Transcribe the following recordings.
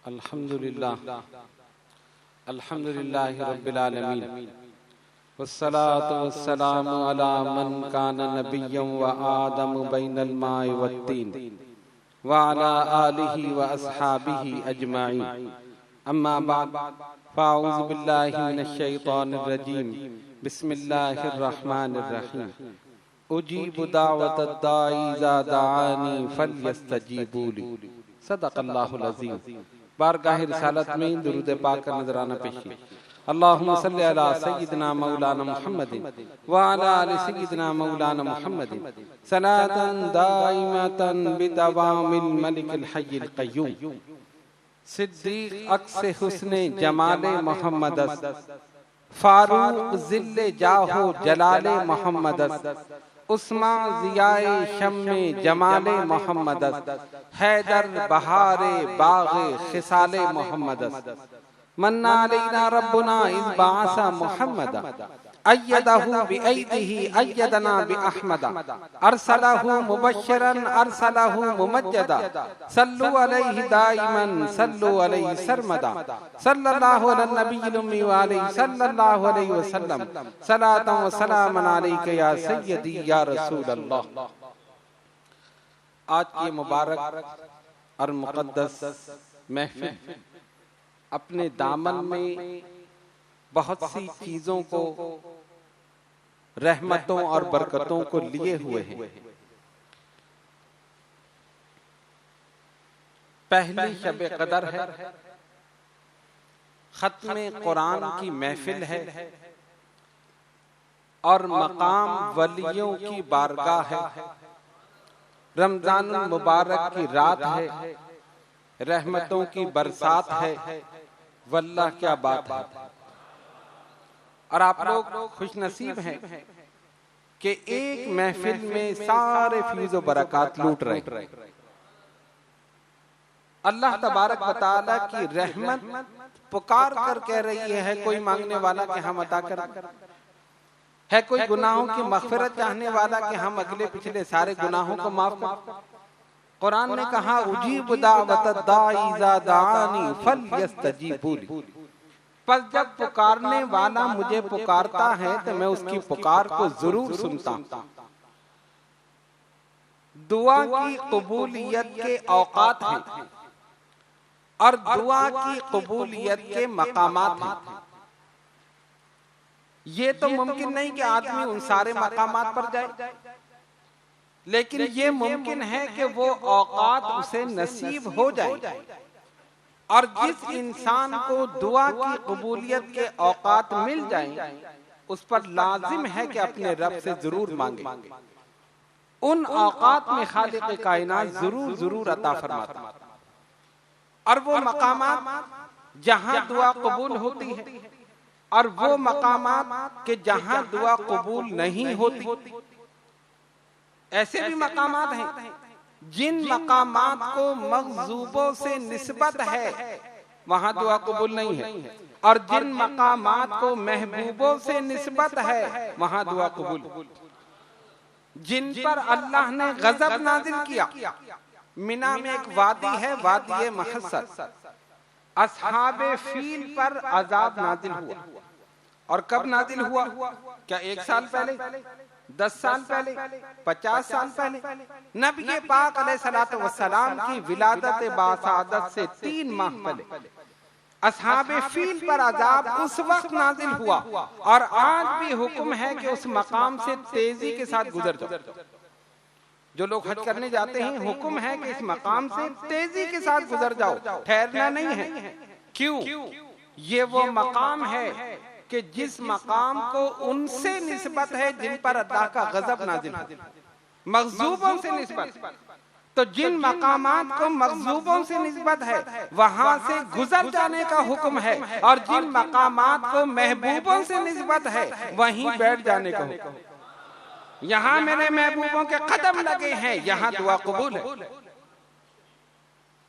अल्हम्दुलिल्लाह अल्हम्दुलिल्लाहि रब्बिल आलमीन वस्सलातु वस्सलामु अला मन कान नबिय्यन व आदम बैनल माइ वत्तीन व अला आलिहि व अस्हाबिहि अजमाइन अम्मा बाद फ़अऊज़ु बिल्लाहि मिनश शैतानिर रजीम बिस्मिल्लाहिर रहमानिर रहीम उजीबु दावतद दाई इज़ा दआनी फल्यस्तजीबू ली सदक़ल्लाहुल अज़ीम। बारगाह रिसालत में दुरूद पाक का नजराना पेश किया। अल्लाहुम्मा सल्लि अला सय्यिदिना मौलाना मुहम्मदिन व अला आलि सय्यिदिना मौलाना मुहम्मदिन सलातन दाइमतन बिदवामिल मलिकिल हय्यिल क़य्यूम। सिद्दीक़ अक्स हुस्ने जमाले मोहम्मदस फारूक ज़िल्ले जाहो जलाले मोहम्मदस उस्मा ज़ियाए शम्मे जमाले मोहम्मदस हैदर बहारे बाग़े खिसाले मोहम्मदस मन्ना अलैना रब्बुना इज़ बअसा मुहम्मदा अय्यदहु बिअयदिही अय्यदना बिअहमदा अरसलहु मुबश्शिरन अरसलहु मुमज्जदा सल्लु अलैहि दाइमन सल्लु अलैहि सरमदा सल्लल्लाहु अला नबिय्यिल उम्मी व अलैहि सल्लल्लाहु अलैहि वसल्लम सलातन व सलामन अलैका या सय्यदी या रसूल अल्लाह। आज की मुबारक और मुक़द्दस महफिल अपने दामन में बहुत सी चीजों को, रहमतों और बरकतों को लिए हुए हैं। पहली शब कदर है, खत्म कुरान की महफिल है और मकाम वलियों की बारगाह है। रमजान मुबारक की रात है, रहमतों की बरसात है। वल्लाह क्या बात है। और आप लोग खुश नसीब हैं कि एक महफिल में सारे फीज़ व बरकत लूट रहे। अल्लाह तबारक व तआला की रहमत पुकार कर कह रही है, कोई मांगने वाला कि हम अता कर, है कोई गुनाहों की मग़फ़िरत चाहने वाला कि हम अगले पिछले सारे गुनाहों को माफ कर। कुरान ने कहा उजीब दावतद दाई इज़ा दआनी फल्यस्तजीबू ली। पर जब पुकारने वाला मुझे पुकारता है तो मैं उसकी पुकार को जरूर सुनता हूं। दुआ की कबूलियत के औकात हैं और दुआ की कबूलियत के मकामात हैं। ये तो मुमकिन नहीं कि आदमी उन सारे मकामात पर जाए, लेकिन ये मुमकिन है कि वो औकात उसे नसीब हो जाए। और जिस इंसान को दुआ की कबूलियत के औकात मिल जाएं, उस पर लाजिम है कि अपने रब से जरूर मांगे। उन औकात में खालिक कायनात जरूर जरूर अता फरमाता। और वो मकामात जहां दुआ कबूल होती है और वो मकामात के जहां दुआ कबूल नहीं होती। ऐसे भी मकामात हैं जिन मकामात को मग़ज़ूबों से निस्बत है वहां दुआ कबूल नहीं है, और जिन मकामात को महबूबों से निस्बत है वहां दुआ कबूल। जिन पर अल्लाह ने गजब नाजिल किया, मिना में एक वादी है, वादी महस्सर, अस्हाबे फील पर अजाब नाजिल हुआ। और कब नाजिल हुआ? क्या 1 साल पहले, 10 साल पहले, 50 साल पहले? नबी पाक अलैहिस्सलातु वस्सलाम की विलादत बासादत से 3 माह पहले अस्हाबे फील पर अजाब उस वक्त नाजिल हुआ। और आज भी हुक्म है कि उस मकाम से तेजी के साथ गुजर जाओ। जो लोग हज करने जाते हैं, हुक्म है कि इस मकाम से तेजी के साथ गुजर जाओ, ठहरना नहीं है। क्यों? ये वो मकाम है कि जिस मकाम को उनसे निस्बत है जिन पर अल्लाह का गजब नाजिल है, मग़ज़ूबों से निस्बत। तो जिन मकामात को मग़ज़ूबों से निस्बत है वहां से गुजर जाने का हुक्म है, और जिन मकामात को महबूबों से निस्बत है वहीं बैठ जाने का हुक्म। यहाँ मेरे महबूबों के कदम लगे हैं, यहाँ दुआ कबूल है।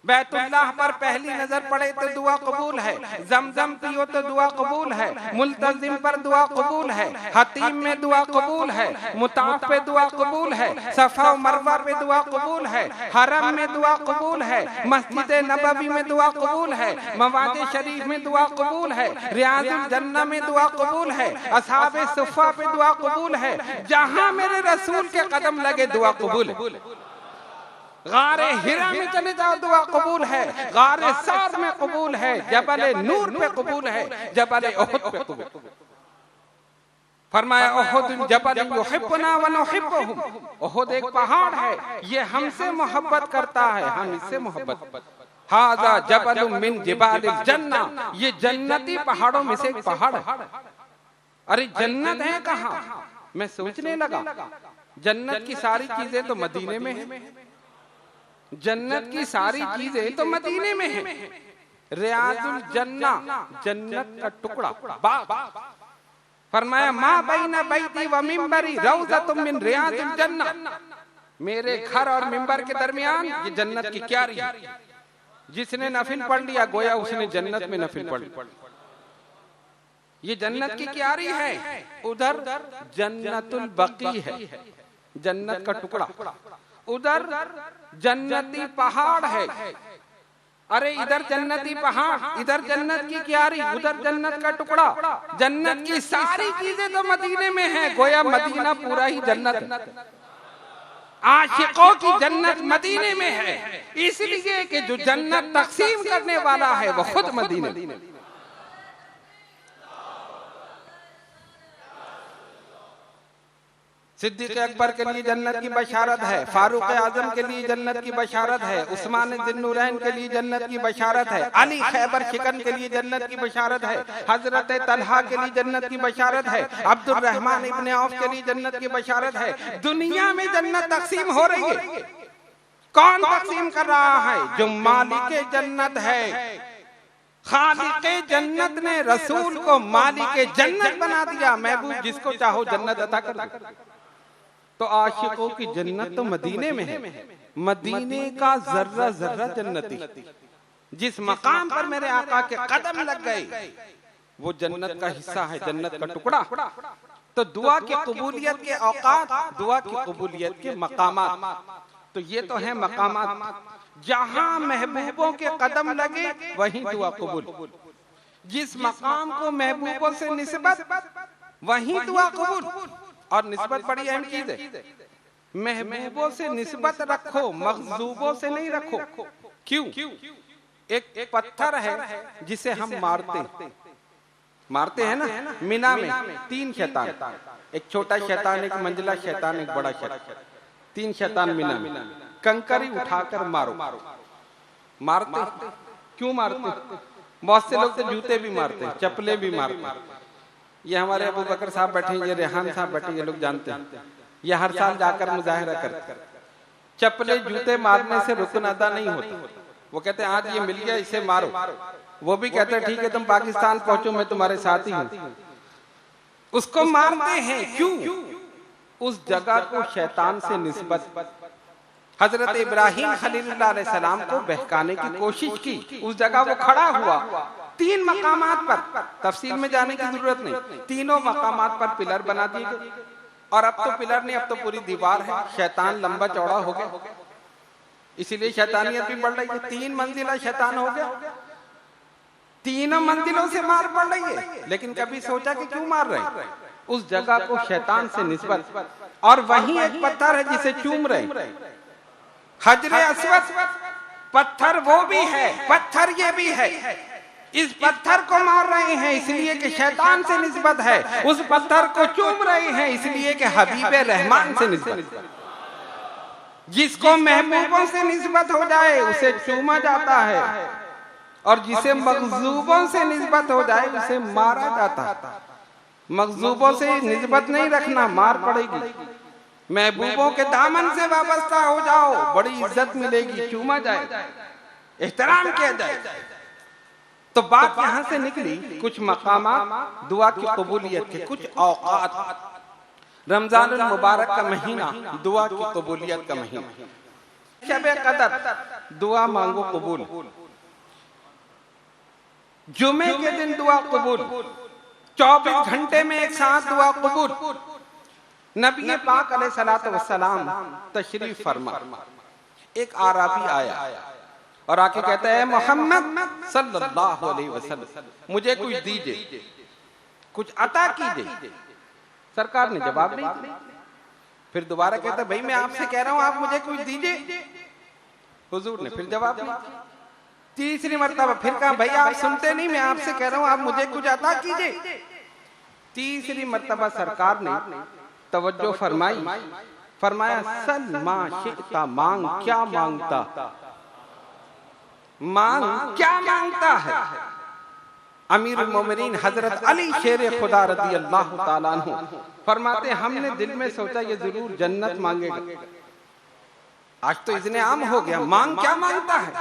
बैतुल्लाह पर पहली नजर पड़े तो दुआ कबूल है, जमजम पियो तो दुआ कबूल है, मुल्तजिम पर दुआ कबूल है, हतीम में दुआ कबूल है, मुताफ पे दुआ कबूल है, सफा और मरवा पे दुआ कबूल है, हरम में दुआ कबूल है, मस्जिद नबवी में दुआ कबूल है, मवाद शरीफ में दुआ कबूल है, रियाजुल जन्नह में दुआ कबूल है, असहाबे सुफ़ा पे दुआ कबूल है। जहां मेरे रसूल के कदम लगे दुआ कबूल है। गारे हिरा में चले जाओ दुआ कबूल है, गारे सार में कबूल है, जबल नूर पे कबूल है, जबल उहुद पे कबूल। फरमाया उहुद जबल युहिब्बुना व नुहिब्बुहु, उहुद एक पहाड़ है, ये हमसे मोहब्बत करता है, हम इससे मोहब्बत। हाजा जबल मिन जिबालिल जन्नह, ये जन्नती पहाड़ों में से एक पहाड़ है। अरे जन्नत है कहाँ? मैं सोचने लगा जन्नत की सारी चीजें तो मदीने में है, जन्नत की सारी चीजें तो मदीने में है। रियाजुल जन्नह, जन्नत का टुकड़ा, बाग। फरमाया मा बैना बैती व मिंबरी रौज़तुम मिन रियाजुल जन्नह, मेरे घर और मिंबर के दरमियान ये जन्नत की क्यारी है। जिसने नफिल पढ़ लिया गोया उसने जन्नत में नफिल पढ़ लिया। ये जन्नत की क्यारी है। उधर जन्नतुल बकी है, जन्नत का टुकड़ा, उधर जन्नती पहाड़ है। अरे इधर जन्नती पहाड़, इधर जन्नत की क्यारी, उधर जन्नत का टुकड़ा। जन्नत की सारी चीजें तो मदीने में है, गोया मदीना पूरा ही जन्नत है। आशिकों की जन्नत मदीने में है, इसलिए कि जो जन्नत तकसीम करने वाला है वो खुद मदीने। सिद्दीक़ अकबर के लिए जन्नत की बशारत है, फारूक आजम के लिए जन्नत की बशारत है, उस्मान ज़ुन्नूरैन के लिए जन्नत की बशारत है, अली खैबर शिकन के लिए जन्नत की बशारत है, हजरत तलहा के लिए जन्नत की बशारत है, अब्दुल रहमान इब्ने औफ के लिए जन्नत की बशारत है। दुनिया में जन्नत तकसीम हो रही है। कौन तकसीम कर रहा है? जो मालिक जन्नत है। खालिक जन्नत ने रसूल को मालिक जन्नत बना दिया। महबूब जिसको चाहो जन्नत अता कर दे। तो आशिकों की जन्नत तो मदीने में है। मदीने का जर्रा जर्रा जन्नती। जिस मकाम पर मेरे आका के कदम लग गए वो जन्नत का हिस्सा है, जन्नत का टुकड़ा। तो दुआ की कबूलियत के औकात, दुआ की कबूलियत के मकामात, तो ये तो है मकामात। जहां महबूबों के कदम लगे वहीं दुआ कबूल। जिस मकाम को महबूबों से निस्बत वहीं दुआ कबूल। और निस्बत बड़ी अहम चीज है। महबूबों से निस्बत रखो, मखजूबों से नहीं रखो। क्यों? एक पत्थर है जिसे हम मारते हैं ना, मीना में 3 शैतान, एक छोटा शैतान, एक मंजिला शैतान, एक बड़ा शैतान, 3 शैतान मीना में। कंकरी उठाकर मारते। क्यों मारते? बहुत से लोग तो जूते भी मारते हैं, चप्पलें भी मारते हैं। ये हमारे अबू बकर साहब बैठे, ये रेहान साहब बैठे, ये लोग जानते हैं। ये हर साल जाकर मुजाहिरा करते। चप्पले जूते मारने से रुकन अदा नहीं होता। वो कहते हैं आज ये मिल गया इसे मारो। वो भी कहते हैं ठीक है तुम पाकिस्तान पहुंचो, मैं तुम्हारे साथ ही हूँ। उसको मारते हैं क्यों? उस जगह को शैतान से निस्बत। हजरत इब्राहिम खलीलुल्लाह अलैहिस्सलाम को बहकाने की कोशिश की। उस जगह वो खड़ा हुआ 3 मकामात पर, तफसील में जाने की जरूरत नहीं, तीनों मकामात पर पिलर बना दिए गए। और अब तो पिलर नहीं, अब तो पूरी दीवार है। शैतान लंबा चौड़ा हो गया, इसीलिए शैतानियत भी बढ़ रही है। 3 मंजिला शैतान हो गया, तीनों मंजिलों से मार पड़ रही है। लेकिन कभी सोचा कि क्यों मार रहे? उस जगह को शैतान से निस्बत। और वहीं एक पत्थर है जिसे चूम रहे, हजरे अस्वद। पत्थर वो भी है, पत्थर ये भी है। इस पत्थर को मार रहे हैं इसलिए कि शैतान से निस्बत है, उस पत्थर को चूम रहे हैं इसलिए कि हबीबे रहमान से निस्बत। जिसको महबूबों से निस्बत हो जाए उसे चूमा जाता है, और जिसे मखजूबों से निस्बत हो जाए उसे मारा जाता है। मखजूबों से निस्बत नहीं रखना, मार पड़ेगी। महबूबों के दामन से वाबस्ता हो जाओ, बड़ी इज्जत मिलेगी, चूमा जाए, एहतराम किया जाए। तो बात यहाँ से निकली कुछ मकामात दुआ की कबूलियत के, कुछ औकात। रमजानुल मुबारक का महीना दुआ की कबूलियत का महीना। शबे कदर दुआ मांगो कबूल, जुमे के दिन दुआ कबूल, 24 घंटे में एक साथ दुआ कबूल। नबी पाक अलैहिस्सलातु वस्सलाम तशरीफ फरमा, एक आराबी आया और आके कहता है मोहम्मद सल्लल्लाहु अलैहि वसल्लम मुझे कुछ दीजिए, कुछ अता कीजिए। सरकार ने जवाब नहीं दिया। फिर दोबारा कहता भाई मैं आपसे कह रहा हूं आप मुझे कुछ दीजिए। हुजूर ने फिर जवाब नहीं दिया। तीसरी मर्तबा फिर कहा भाई आप सुनते नहीं, मैं आपसे कह रहा हूं आप मुझे कुछ अता कीजिए। तीसरी मर्तबा सरकार ने तवज्जो फरमाई, फरमाया सल मा शिता, मांग क्या मांगता, मांग क्या मांगता है। अमीरुल मोमिनीन हजरत अली शेर खुदा रज़ी अल्लाह ताला अन्हु फरमाते हमने दिल में सोचा ये जरूर जन्नत मांगेगा। आज तो इतने आम हो गया, मांग क्या मांगता है,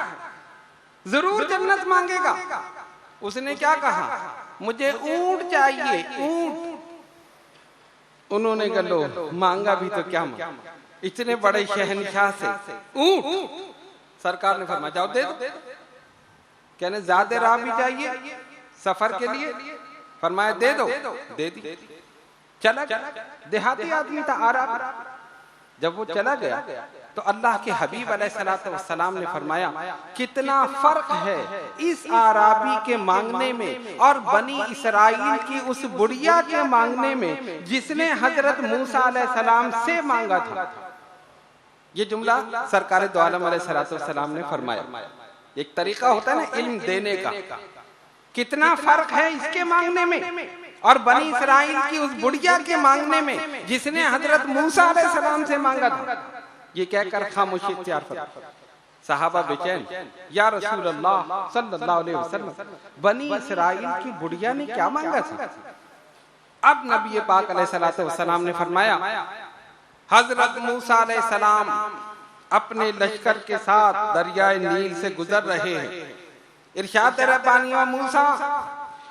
जरूर जन्नत मांगेगा। उसने क्या कहा, मुझे ऊंट चाहिए, ऊंट। उन्होंने कहा लो मांगा भी तो क्या मांगा, इतने बड़े शहनशाह से ऊंट। सरकार ने फरमाया जाओ दे दो। कहने ज्यादा राह भी चाहिए सफर के लिए, फरमाया दे दो, दे दी। चला देहाती आदमी था आराम। जब वो चला गया तो अल्लाह के हबीब अलैहिस्सलातु वस्सलाम ने फरमाया कितना फर्क है इस आराबी के मांगने में और बनी इसराइल की उस बुढ़िया के मांगने में जिसने हजरत मूसा अलैहिस्सलाम से मांगा था। ये जुमला सरकार दो आलम अलैहिस्सलातु वस्सलाम ने फरमाया। एक तरीका होता है ना इल्म देने का, कितना फर्क है इसके मांगने में और बनी इसराइल की उस बुढ़िया के मांगने में जिसने हजरत मूसा अलैहिस्सलाम से मांगा था। ये कहकर खामोशी इख्तियार फरमा। सहाबा बेचैन, या रसूल अल्लाह सल्लल्लाहु अलैहि वसल्लम बनी इसराइल की बुढ़िया ने क्या मांगा था। अब नबी पाक अलैहिस्सलातु वस्सलाम ने फरमाया हजरत मूसा अलैहिस्सलाम अपने लश्कर के साथ दरियाए नील से गुजर रहे हैं। इरशाद रब्बानी व मूसा,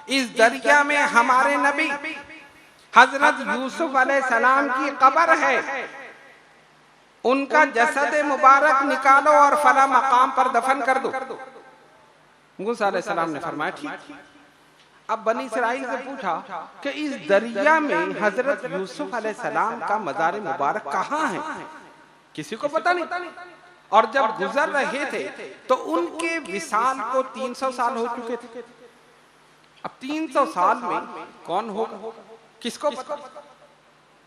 इस दरिया में हमारे नबी हजरत यूसुफ अलैहिस्सलाम की कब्र है, उनका जसद मुबारक निकालो और फला मकाम पर दफन कर दो। मूसा अलैहिस्सलाम ने फरमाया ठीक। अब बनी इसराइल से पूछा कि इस दरिया में हजरत यूसुफ अलैहिस्सलाम का मजार मुबारक कहाँ है, किसी को पता नहीं। और जब गुजर रहे थे तो उनके विसाल को 300 साल हो चुके थे। अब 300 साल में कौन होगा, किसको पता।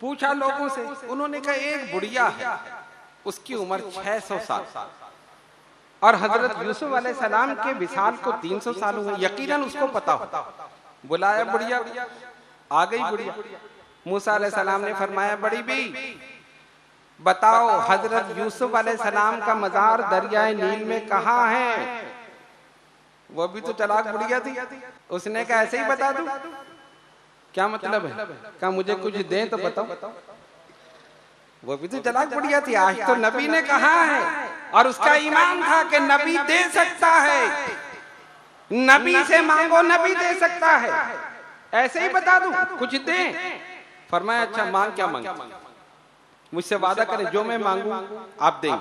पूछा लोगों से, उन्होंने कहा एक बुढ़िया है, उसकी उम्र 600 साल और हजरत यूसुफ अलैहिस्सलाम के विसाल को 300 साल हुए, यकीनन उसको पता हो। बुलाया बुढ़िया, आ गई बुढ़िया। मूसा अलैहिस्सलाम ने फरमाया बड़ी भी बताओ हजरत यूसुफ अलैहिस्सलाम का मजार दरियाए नील में कहाँ है। वो भी तो चालाक बुढ़िया थी, उसने कहा ऐसे ही बता दूं, क्या मतलब है। कहा मुझे कुछ दें तो बताओ। वो भी तो चालाक बुढ़िया थी, आज तो नबी ने कहा है और उसका ईमान था कि नबी दे सकता है, नबी से मांगो नबी दे सकता है, ऐसे ही बता दूं कुछ दें। फरमाया अच्छा मांग क्या मांग, मुझसे वादा करें जो मैं मांगू आप दें।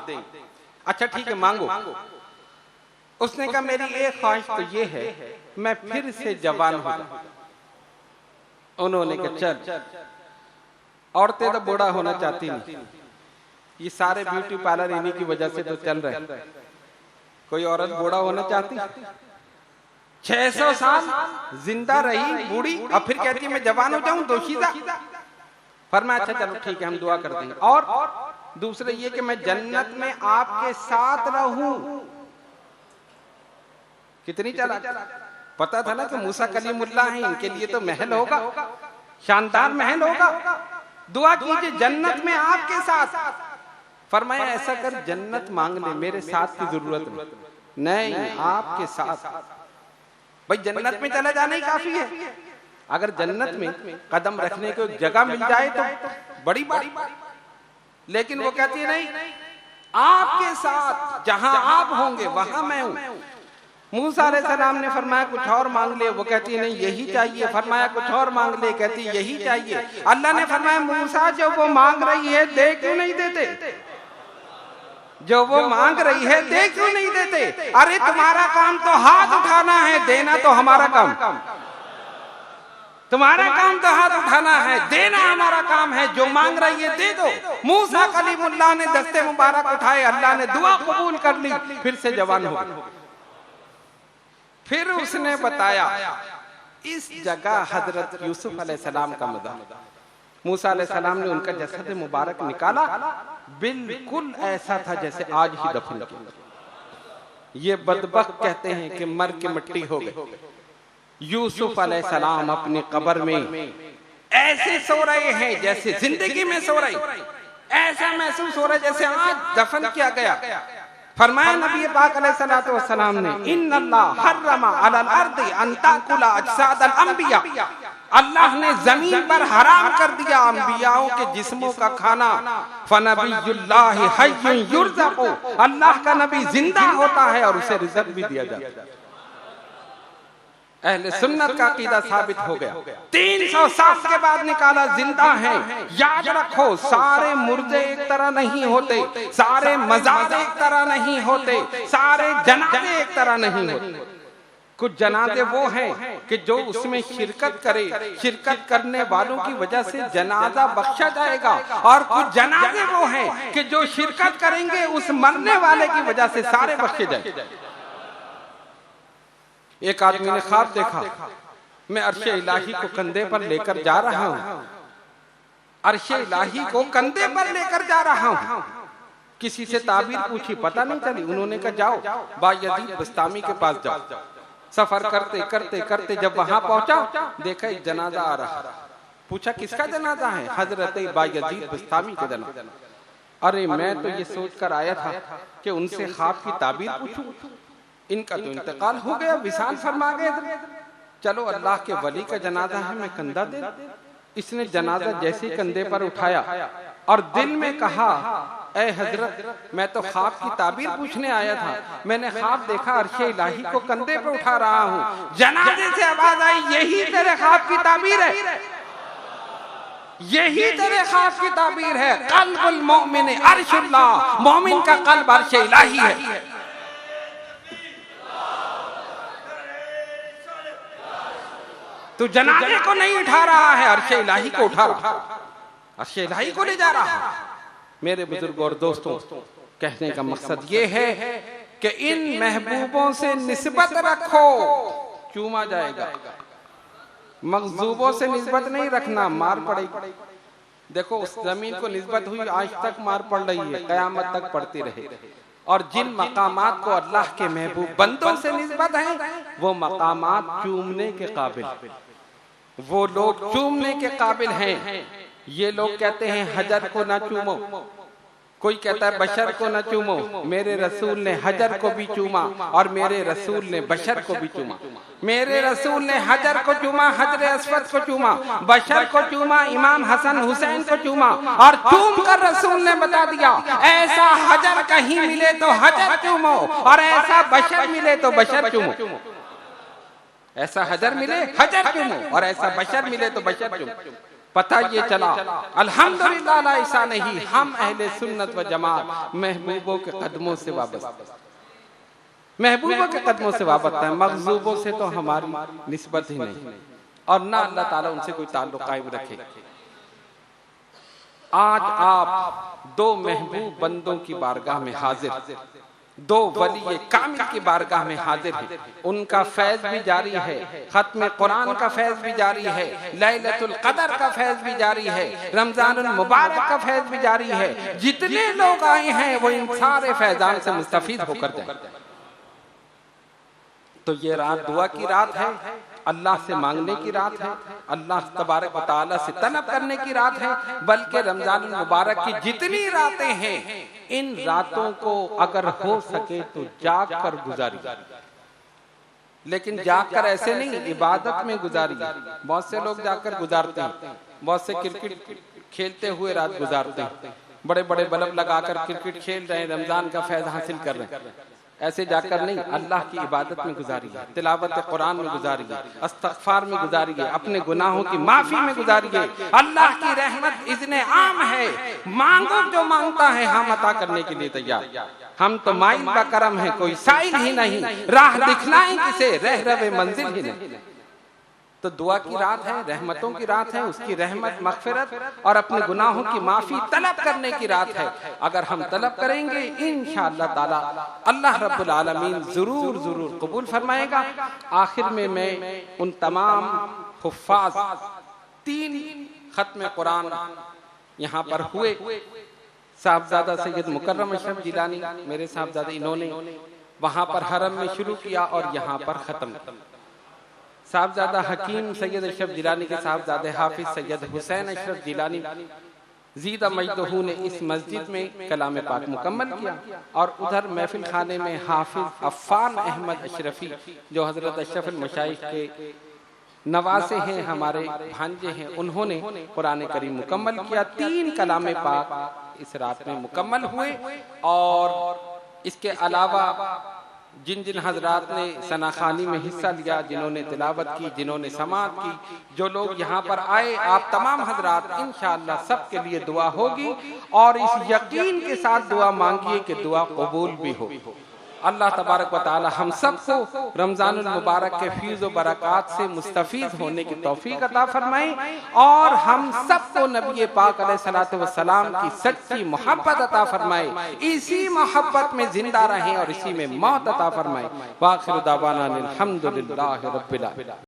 अच्छा ठीक है मांगो। उसने कहा मेरी एक ख्वाहिश तो ये है मैं फिर से जवान हो जाऊं। उन्होंने कहा चल, औरतें तो बूढ़ा होना चाहती नहीं, ये सारे ब्यूटी पार्लर इन्हीं की वजह से तो चल रहे। कोई औरत बूढ़ा होना चाहती, 600 साल जिंदा रही बूढ़ी और फिर कहती है मैं जवान हो जाऊं दोशीदा। फरमाया अच्छा चलो ठीक है हम दुआ कर देंगे। और दूसरे ये कि मैं जन्नत में आपके साथ रहूं। कितनी चला, पता था ना कि मूसा कलीमुल्लाह हैं, इनके लिए तो महल होगा, शानदार महल होगा। दुआ कीजिए जन्नत में आपके साथ। फरमाया ऐसा कर जन्नत मांग ले, मेरे साथ की जरूरत नहीं, आपके साथ। भाई जन्नत में चला जाना ही काफी है। अगर जन्नत में कदम रखने को जगह मिल जाए तो बड़ी बात, लेकिन वो कहती है नहीं, आपके साथ जहां आप होंगे वहां मैं हूं। मूसा अलैहिस्सलाम ने फरमाया कुछ और मांग ले, वो कहती है नहीं यही चाहिए। फरमाया कुछ और मांग ले, कहती यही चाहिए। अल्लाह ने फरमाया मूसा जो वो मांग रही है दे क्यों नहीं देते। जो वो मांग रही है दे क्यों नहीं देते? अरे तुम्हारा काम तो हाथ उठाना है, देना तो हमारा काम। तुम्हारा काम तो हाथ उठाना है, देना हमारा काम है। जो मांग रही है दे दो। मूसा कलीमुल्लाह ने दस्ते मुबारक उठाए, अल्लाह ने दुआ कबूल कर ली, फिर से जवान हो गए। फिर उसने बताया इस जगह हजरत यूसुफ अलैहिस्सलाम का मज़ार। मूसा अलैहिस्सलाम ने उनका जसद मुबारक निकाला, बिल्कुल ऐसा था जैसे आज ही दफन किया। ये बदबख्त कहते हैं कि मर के मिट्टी हो गए। यूसुफ अलैहिस्सलाम अपनी कब्र में ऐसे सो रहे हैं जैसे जिंदगी में सो रहे, ऐसा महसूस हो रहा है जैसे आज दफन किया गया। फरमाया नबी पाक अलैहिस्सलातु वस्सलाम ने, इन्नल्लाह हर्रमा अलल अर्दि अन ताकुला अजसादल अंबिया, अल्लाह ने जमीन पर हराम कर दिया अंबियाओं के जिस्मों का खाना। फनबियुल्लाहि हय्युन युरज़क़ु, अल्लाह का नबी जिंदा होता है और उसे रिज़्क़ भी दिया जाता है। अहले सुन्नत का अकीदा साबित हो गया। 300 साल के बाद निकाला, जिंदा है। याद रखो, सारे मुर्दे एक तरह नहीं होते, सारे मज़ार एक तरह नहीं होते, सारे जनाजे एक तरह नहीं होते। कुछ जनाजे वो हैं कि जो उसमें शिरकत करे, शिरकत करने वालों की वजह से जनाजा बख्शा जाएगा, और कुछ जनाजे वो हैं कि जो शिरकत करेंगे उस मरने वाले की वजह से सारे बख्शे जाएंगे। एक आदमी ने ख्वाब देखा, मैं अर्शे इलाही को कंधे पर लेकर जा रहा हूं, अर्शे इलाही को कंधे पर लेकर जा रहा हूं। किसी से ताबीर पूछी, पता नहीं चली। उन्होंने कहा जाओ बायजीद बस्तामी के पास जाओ। सफर करते करते करते जब वहां पहुंचा, देखा एक जनाजा आ रहा। पूछा किसका जनाजा है? हजरत बायजीद बस्तामी का जनाजा। अरे मैं तो ये सोचकर आया था कि उनसे ख्वाब की ताबीर पूछूं, इनका तो इंतकाल हो गया, विसाल फरमा गए। चलो अल्लाह के वली का जनाजा है, मैं कंधा दे। इसने जनाजा जैसे कंधे पर उठाया और दिल में कहा, ऐ हजरत, मैं तो ख्वाब की ताबीर पूछने आया था, मैंने ख्वाब देखा अर्शे इलाही को कंधे पर उठा रहा हूँ। जनाजे से आवाज आई, यही तेरे ख्वाब की ताबीर है, यही तेरे ख्वाब की ताबीर है। कल्बुल मोमिन अर्शुल्लाह, मोमिन का कल्ब अर्शे इलाही है। तो जनाजे को नहीं उठा रहा है, अर्शे इलाही को उठा रहा, अर्शे इलाही को ले जा रहा है। मेरे बुजुर्गों और दोस्तों, कहने का मकसद ये है कि इन महबूबों से निस्बत रखो, चूमा जाएगा। मखजूबों से निस्बत नहीं रखना, मार पड़ेगी। देखो उस जमीन को निस्बत हुई, आज तक मार पड़ रही है, कयामत तक पड़ती रहे। और जिन मकामात को अल्लाह के महबूब बंदों से निस्बत है, वो मकामात चूमने के काबिल, वो लोग चूमने के काबिल हैं। ये लोग कहते हैं हजर को ना चूमो, कोई कहता है बशर को ना चूमो। मेरे रसूल ने हजर को भी चूमा और मेरे रसूल ने बशर को भी चूमा। मेरे रसूल ने हजर को चूमा, हजर अस्वद को चूमा, बशर को चूमा, इमाम हसन हुसैन को चूमा, और चूम कर रसूल ने बता दिया, ऐसा हजर कहीं मिले तो हजर चूमो, और ऐसा बशर मिले तो बशर चूमो। ऐसा हजर मिले हजर चूमो, और ऐसा बशर मिले तो बशर चूमो। पता ये चला अल्हम्दुलिल्लाह, ऐसा नहीं, हम अहले सुन्नत व जमात महबूबों के कदमों से वाबस्ता, महबूबों के कदमों से वाबस्ता है। मखजूबों से तो हमारी निस्बत ही नहीं, और ना अल्लाह ताला उनसे कोई ताल्लुक कायम रखे। आज आप दो महबूब बंदों की बारगाह में हाजिर, दो वली कामिल की बारगाह में हाजिर हैं। उनका फैज भी जारी है, खत्म कुरान का फैज भी जारी है, लैलतुल कदर का फैज भी जारी है, रमजानुल मुबारक का फैज भी जारी है। जितने लोग आए हैं वो इन सारे फैजान से मुस्तफीद होकर जाएं। तो ये रात दुआ की रात है, अल्लाह से मांगने की रात है, अल्लाह तबारक व तआला से तलब करने की रात है। बल्कि रमजान मुबारक की जितनी रातें हैं, इन रातों को अगर हो सके तो जाग कर गुजारी, लेकिन जाकर ऐसे नहीं, इबादत में गुजारी। बहुत से लोग जाकर गुजारते हैं, बहुत से क्रिकेट खेलते हुए रात गुजारते हैं, बड़े बड़े बल्ब लगाकर क्रिकेट खेल रहे हैं, रमजान का फैज हासिल कर रहे हैं। ऐसे जाकर नहीं, अल्लाह की इबादत में गुजारिए, तिलावत कुरान में गुजारिए, इस्तग़फ़ार में गुजारिए, अपने गुनाहों की माफी में गुजारिए। अल्लाह की रहमत इतने आम है, मांगो जो मांगता है हम अता करने के लिए तैयार। हम तो माइल का करम है, कोई साइल ही नहीं, राह दिखलाएं किसे, रह रवे मंजिल ही नहीं। तो दुआ की रात है, रहमतों की रात है, उसकी रहमत, मग़फ़िरत और अपने गुनाहों की माफी तलब करने की रात है। अगर हम तलब करेंगे इंशाअल्लाह ताला अल्लाह रब्बुल आलमीन जरूर जरूर कबूल फरमाएगा। आखिर में मैं उन तमाम हुफ़्फ़ाज़ 3 खत्म कुरान यहाँ पर हुए, साहबजादा सैयद मुकर्रम अशरफ जिलानी मेरे साहबजादे, इन्होंने वहां पर हरम में शुरू किया और यहाँ पर खत्म। साहबजादा हकीम सैयद अशरफ जिलानी के साहबजादे हाफिज सैयद हुसैन अशरफ जिलानी ज़ीदा मजदहू ने इस मस्जिद में कलाम पाक मुकम्मल किया। और उधर महफिल खाने में हाफिज अफ़ान अहमद अशरफी, जो हजरत अशरफुल मशाइख के नवासे हैं, हमारे भांजे हैं, उन्होंने कुरान करीम मुकम्मल किया। 3 कलाम पाक इस रात में मुकम्मल हुए। और इसके अलावा जिन जिन हजरात ने सनाखानी में हिस्सा लिया, जिन्होंने तिलावत की, जिन्होंने समाअत की, जो लोग यहाँ पर आए, आप तमाम हजरात इंशाअल्लाह सबके लिए दुआ होगी। और इस यकीन के साथ दुआ मांगिए कि दुआ कबूल भी हो। अल्लाह तबारक व तआला हम सबको रमजानुल मुबारक के फीज़ व बरक़ात से मुस्तफ़ीज़ होने की तौफीक अता फरमाए और हम सबको नबी पाक अलैहिस्सलातु वस्सलाम की सच्ची मोहब्बत अता फरमाए। इसी मोहब्बत में जिंदा रहें और इसी में मौत अता फरमाए। व आखिरु दावाना अनिल हम्दुलिल्लाहि रब्बिल आलमीन।